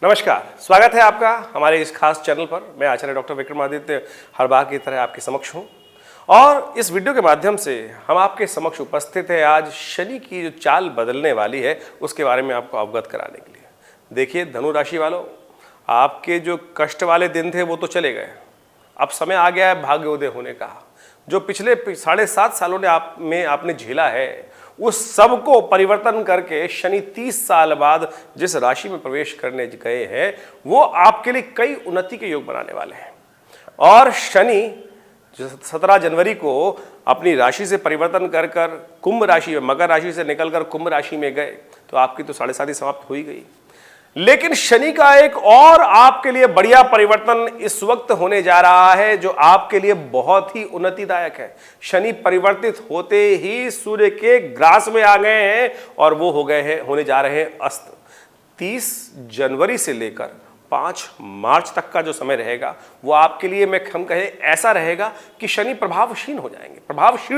नमस्कार, स्वागत है आपका हमारे इस खास चैनल पर। मैं आचार्य डॉक्टर विक्रमादित्य हर बार की तरह आपके समक्ष हूँ और इस वीडियो के माध्यम से हम आपके समक्ष उपस्थित हैं आज शनि की जो चाल बदलने वाली है उसके बारे में आपको अवगत कराने के लिए। देखिए धनु राशि वालों, आपके जो कष्ट वाले दिन थे वो तो चले गए, अब समय आ गया है भाग्योदय होने का। जो पिछले 7.5 सालों ने आपने झेला है उस सब को परिवर्तन करके शनि 30 साल बाद जिस राशि में प्रवेश करने गए हैं वो आपके लिए कई उन्नति के योग बनाने वाले हैं। और शनि जो 17 जनवरी को अपनी राशि से परिवर्तन कर कुंभ राशि में, मकर राशि से निकलकर कुंभ राशि में गए तो आपकी तो 7.5 समाप्त हो ही गई। लेकिन शनि का एक और आपके लिए बढ़िया परिवर्तन इस वक्त होने जा रहा है जो आपके लिए बहुत ही उन्नतिदायक है। शनि परिवर्तित होते ही सूर्य के ग्रास में आ गए हैं और वो होने जा रहे हैं अस्त। 30 जनवरी से लेकर 5 मार्च तक का जो समय रहेगा वो आपके लिए हम कहें ऐसा रहेगा कि शनि प्रभावशील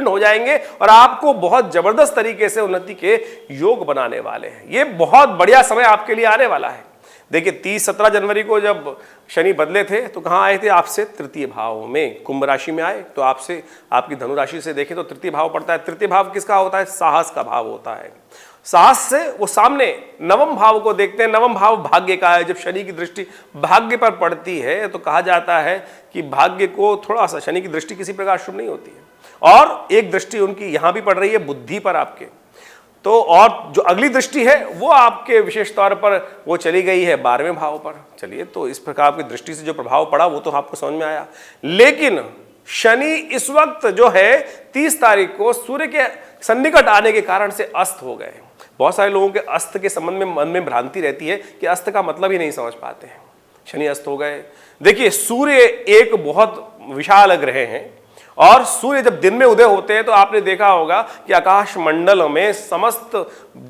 हो जाएंगे और आपको बहुत जबरदस्त तरीके से उन्नति के योग बनाने वाले हैं। ये बहुत बढ़िया समय आपके लिए आने वाला है। देखिए 17 जनवरी को जब शनि बदले थे तो कहाँ आए थे? आपसे तृतीय भाव में, कुंभ राशि में आए। तो आपसे आपकी धनु राशि से देखें तो तृतीय भाव पड़ता है। तृतीय भाव किसका होता है? साहस का भाव होता है। साहस से वो सामने नवम भाव को देखते हैं। नवम भाव भाग्य का है। जब शनि की दृष्टि भाग्य पर पड़ती है तो कहा जाता है कि भाग्य को थोड़ा सा, शनि की दृष्टि किसी प्रकार शुभ नहीं होती है। और एक दृष्टि उनकी यहां भी पड़ रही है बुद्धि पर आपके, तो और जो अगली दृष्टि है वो आपके विशेष तौर पर वो चली गई है 12वें भाव पर। चलिए, तो इस प्रकार की दृष्टि से जो प्रभाव पड़ा वो तो आपको समझ में आया। लेकिन शनि इस वक्त जो है 30 तारीख को सूर्य के सन्निकट आने के कारण से अस्त हो गए। बहुत सारे लोगों के अस्त के संबंध में मन में भ्रांति रहती है कि अस्त का मतलब ही नहीं समझ पाते हैं। शनि अस्त हो गए। देखिए सूर्य एक बहुत विशाल ग्रह हैं और सूर्य जब दिन में उदय होते हैं तो आपने देखा होगा कि आकाश मंडल में समस्त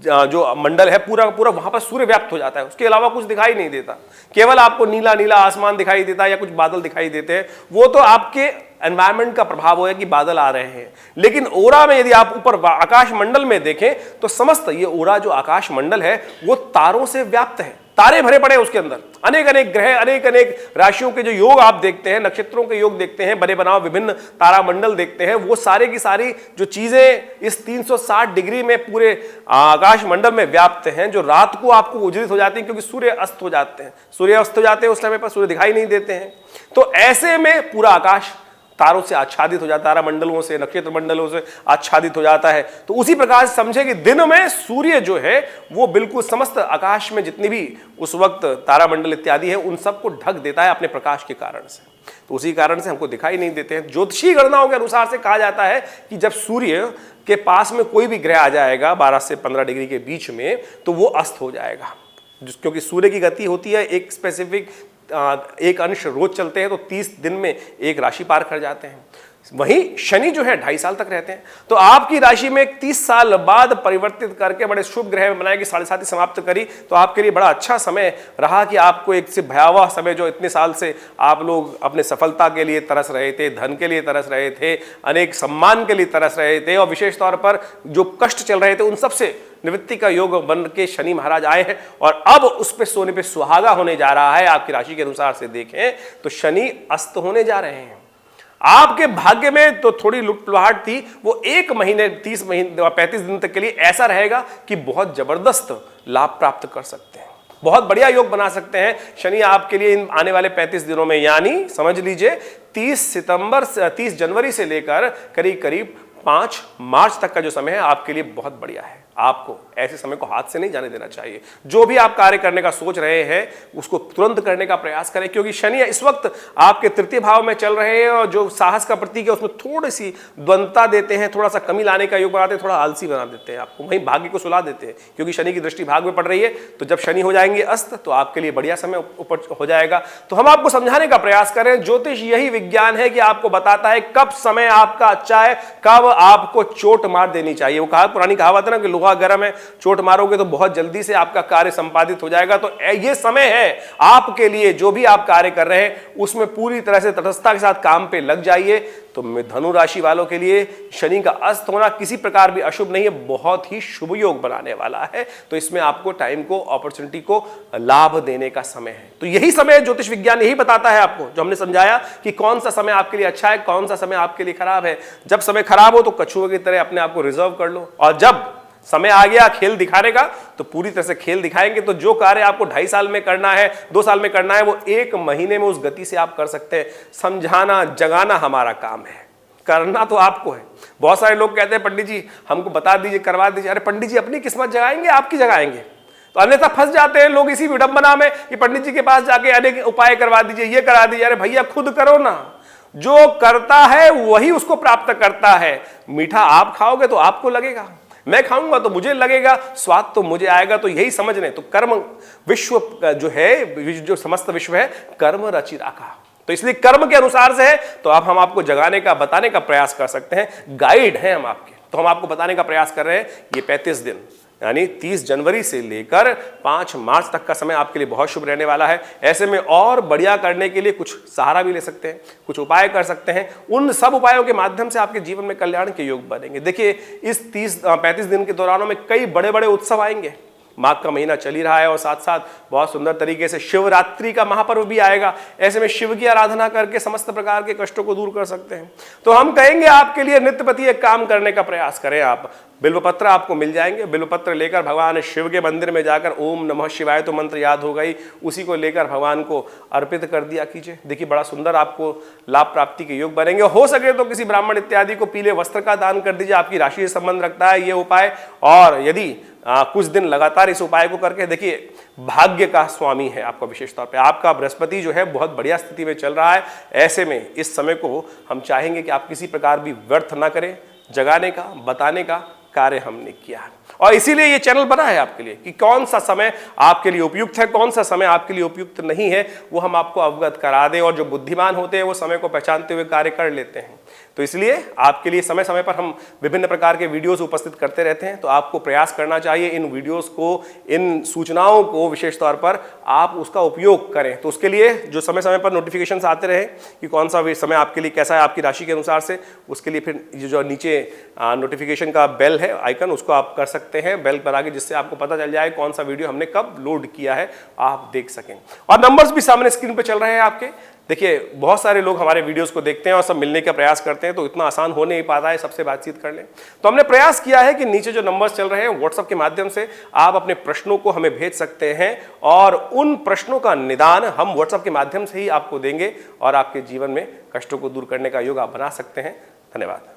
जो मंडल है पूरा पूरा वहां पर सूर्य व्याप्त हो जाता है। उसके अलावा कुछ दिखाई नहीं देता, केवल आपको नीला नीला आसमान दिखाई देता है या कुछ बादल दिखाई देते हैं। वो तो आपके एनवायरमेंट का प्रभाव है कि बादल आ रहे हैं। लेकिन ओरा में यदि आप ऊपर आकाश मंडल में देखें तो समस्त ये ओरा जो आकाश मंडल है वो तारों से व्याप्त है। तारे भरे पड़े उसके अंदर, अनेक अनेक ग्रह, अनेक अनेक राशियों के जो योग आप देखते हैं, नक्षत्रों के योग देखते हैं, बने बनाव विभिन्न तारामंडल देखते हैं, वो सारे की सारी जो चीजें इस 360 डिग्री में पूरे आकाश मंडल में व्याप्त हैं, जो रात को आपको उज्जवलित हो जाती हैं क्योंकि सूर्य अस्त हो जाते हैं। सूर्य अस्त हो जाते हैं उस समय पर सूर्य दिखाई नहीं देते हैं। तो ऐसे में पूरा आकाश तारों से आच्छादित हो जाता है, तारा मंडलों से, नक्षत्र मंडलों से आच्छादित हो जाता है। तो उसी प्रकार से समझे कि दिन में सूर्य जो है वो बिल्कुल समस्त आकाश में जितनी भी उस वक्त तारा मंडल इत्यादि है उन सबको ढक देता है अपने प्रकाश के कारण से। तो उसी कारण से हमको दिखाई नहीं देते हैं। ज्योतिषीय गणनाओं के अनुसार से कहा जाता है कि जब सूर्य के पास में कोई भी ग्रह आ जाएगा 12 से 15 डिग्री के बीच में तो वो अस्त हो जाएगा, क्योंकि सूर्य की गति होती है एक स्पेसिफिक एक अंश रोज चलते हैं तो 30 दिन में एक राशि पार कर जाते हैं। वहीं शनि जो है 2.5 साल तक रहते हैं। तो आपकी राशि में 30 साल बाद परिवर्तित करके बड़े शुभ ग्रह बनाए कि 7.5 समाप्त करी तो आपके लिए बड़ा अच्छा समय रहा कि आपको एक से भयावह समय जो इतने साल से आप लोग अपने सफलता के लिए तरस रहे थे, धन के लिए तरस रहे थे, अनेक सम्मान के लिए तरस रहे थे और विशेष तौर पर जो कष्ट चल रहे थे उन सबसे निवृत्ति का योग बन के शनि महाराज आए हैं और अब उस पे सोने पे सुहागा होने जा रहा है। आपकी राशि के अनुसार से देखें तो शनि अस्त होने जा रहे हैं। आपके भाग्य में तो थोड़ी लुटपुहाट थी, वो 1 महीने 35 दिन तक के लिए ऐसा रहेगा कि बहुत जबरदस्त लाभ प्राप्त कर सकते हैं, बहुत बढ़िया योग बना सकते हैं शनि आपके लिए इन आने वाले 35 दिनों में। यानी समझ लीजिए 30 जनवरी से लेकर करीब करीब 5 मार्च तक का जो समय है आपके लिए बहुत बढ़िया है। आपको ऐसे समय को हाथ से नहीं जाने देना चाहिए। जो भी आप कार्य करने का सोच रहे हैं उसको तुरंत करने का प्रयास करें, क्योंकि शनि इस वक्त आपके तृतीय भाव में चल रहे हैं और जो साहस का प्रतीक है उसमें थोड़ी सी द्वंद्वता देते हैं, थोड़ा सा कमी लाने का योग बनाते हैं, थोड़ा आलसी बना देते हैं आपको, वहीं भाग्य को सुला देते हैं। क्योंकि शनि की दृष्टि भाग में पड़ रही है तो जब शनि हो जाएंगे अस्त तो आपके लिए बढ़िया समय ऊपर हो जाएगा। तो हम आपको समझाने का प्रयास करें, ज्योतिष यही विज्ञान है कि आपको बताता है कब समय आपका अच्छा है, कब आपको चोट मार देनी चाहिए। वो कहा पुरानी कहावत है ना कि लोहा लोहा गर्म है, चोट मारोगे तो बहुत जल्दी से आपका कार्य संपादित हो जाएगा। तो ये समय है आपके लिए, जो भी आप कार्य कर रहे हैं उसमें पूरी तरह से तटस्थता के साथ काम पे लग जाइए। तो धनु राशि वालों के लिए शनि का अस्त होना किसी प्रकार भी अशुभ नहीं है, बहुत ही शुभ योग बनाने वाला है। तो इसमें आपको टाइम को, अपॉर्चुनिटी को लाभ देने का समय है। तो यही समय ज्योतिष विज्ञान यही बताता है आपको, जो हमने समझाया कि कौन सा समय आपके लिए अच्छा है, कौन सा समय आपके लिए खराब है। जब समय खराब हो तो कछुए की तरह अपने आप को रिजर्व कर लो, और जब समय आ गया खेल दिखाने का तो पूरी तरह से खेल दिखाएंगे। तो जो कार्य आपको 2.5 साल में करना है, 2 साल में करना है, वो 1 महीने में उस गति से आप कर सकते हैं। समझाना जगाना हमारा काम है, करना तो आपको है। बहुत सारे लोग कहते हैं पंडित जी हमको बता दीजिए, करवा दीजिए। अरे पंडित जी अपनी किस्मत जगाएंगे, आपकी जगाएंगे? तो अन्यथा फंस जाते हैं लोग इसी विडंबना में कि पंडित जी के पास जाके अनेक उपाय करवा दीजिए, ये करा दीजिए। अरे भैया खुद करो ना, जो करता है वही उसको प्राप्त करता है। मीठा आप खाओगे तो आपको लगेगा, मैं खाऊंगा तो मुझे लगेगा, स्वाद तो मुझे आएगा। तो यही समझ लें। तो कर्म विश्व जो है, जो समस्त विश्व है, कर्म रचि राखा। तो इसलिए कर्म के अनुसार से है। तो अब हम आपको जगाने का, बताने का प्रयास कर सकते हैं, गाइड हैं हम आपके। तो हम आपको बताने का प्रयास कर रहे हैं ये 35 दिन यानी 30 जनवरी से लेकर 5 मार्च तक का समय आपके लिए बहुत शुभ रहने वाला है। ऐसे में और बढ़िया करने के लिए कुछ सहारा भी ले सकते हैं, कुछ उपाय कर सकते हैं। उन सब उपायों के माध्यम से आपके जीवन में कल्याण के योग बनेंगे। देखिए इस 35 दिन के दौरान में कई बड़े बड़े उत्सव आएंगे। माघ का महीना चल ही रहा है और साथ साथ बहुत सुंदर तरीके से शिवरात्रि का महापर्व भी आएगा। ऐसे में शिव की आराधना करके समस्त प्रकार के कष्टों को दूर कर सकते हैं। तो हम कहेंगे आपके लिए नित्यप्रति एक काम करने का प्रयास करें। आप बिल्वपत्र आपको मिल जाएंगे, बिल्वपत्र लेकर भगवान शिव के मंदिर में जाकर ओम नमः शिवाय तो मंत्र याद हो गई, उसी को लेकर भगवान को अर्पित कर दिया कीजिए। देखिए बड़ा सुंदर आपको लाभ प्राप्ति के योग बनेंगे। हो सके तो किसी ब्राह्मण इत्यादि को पीले वस्त्र का दान कर दीजिए, आपकी राशि से संबंध रखता है ये उपाय। और यदि कुछ दिन लगातार इस उपाय को करके देखिए, भाग्य का स्वामी है आपका, विशेष तौर पे आपका बृहस्पति जो है बहुत बढ़िया स्थिति में चल रहा है। ऐसे में इस समय को हम चाहेंगे कि आप किसी प्रकार भी व्यर्थ ना करें। जगाने का, बताने का कार्य हमने किया है और इसीलिए ये चैनल बना है आपके लिए कि कौन सा समय आपके लिए उपयुक्त है, कौन सा समय आपके लिए उपयुक्त नहीं है, वो हम आपको अवगत करा दें। और जो बुद्धिमान होते हैं वो समय को पहचानते हुए कार्य कर लेते हैं। तो इसलिए आपके लिए समय समय पर हम विभिन्न प्रकार के वीडियोस उपस्थित करते रहते हैं। तो आपको प्रयास करना चाहिए इन वीडियोस को, इन सूचनाओं को विशेष तौर पर आप उसका उपयोग करें। तो उसके लिए जो समय समय पर नोटिफिकेशंस आते रहे कि कौन सा समय आपके लिए कैसा है आपकी राशि के अनुसार से, उसके लिए फिर जो नीचे नोटिफिकेशन का बेल है आइकन, उसको आप कर सकते हैं बेल पर आगे, जिससे आपको पता चल जाए कौन सा वीडियो हमने कब लोड किया है, आप देख सकें। और नंबर्स भी सामने स्क्रीन पर चल रहे हैं आपके। देखिए बहुत सारे लोग हमारे वीडियोस को देखते हैं और सब मिलने का प्रयास करते हैं, तो इतना आसान हो नहीं पाता है सबसे बातचीत कर लें। तो हमने प्रयास किया है कि नीचे जो नंबर्स चल रहे हैं व्हाट्सएप के माध्यम से आप अपने प्रश्नों को हमें भेज सकते हैं और उन प्रश्नों का निदान हम व्हाट्सएप के माध्यम से ही आपको देंगे और आपके जीवन में कष्टों को दूर करने का योग आप बना सकते हैं। धन्यवाद।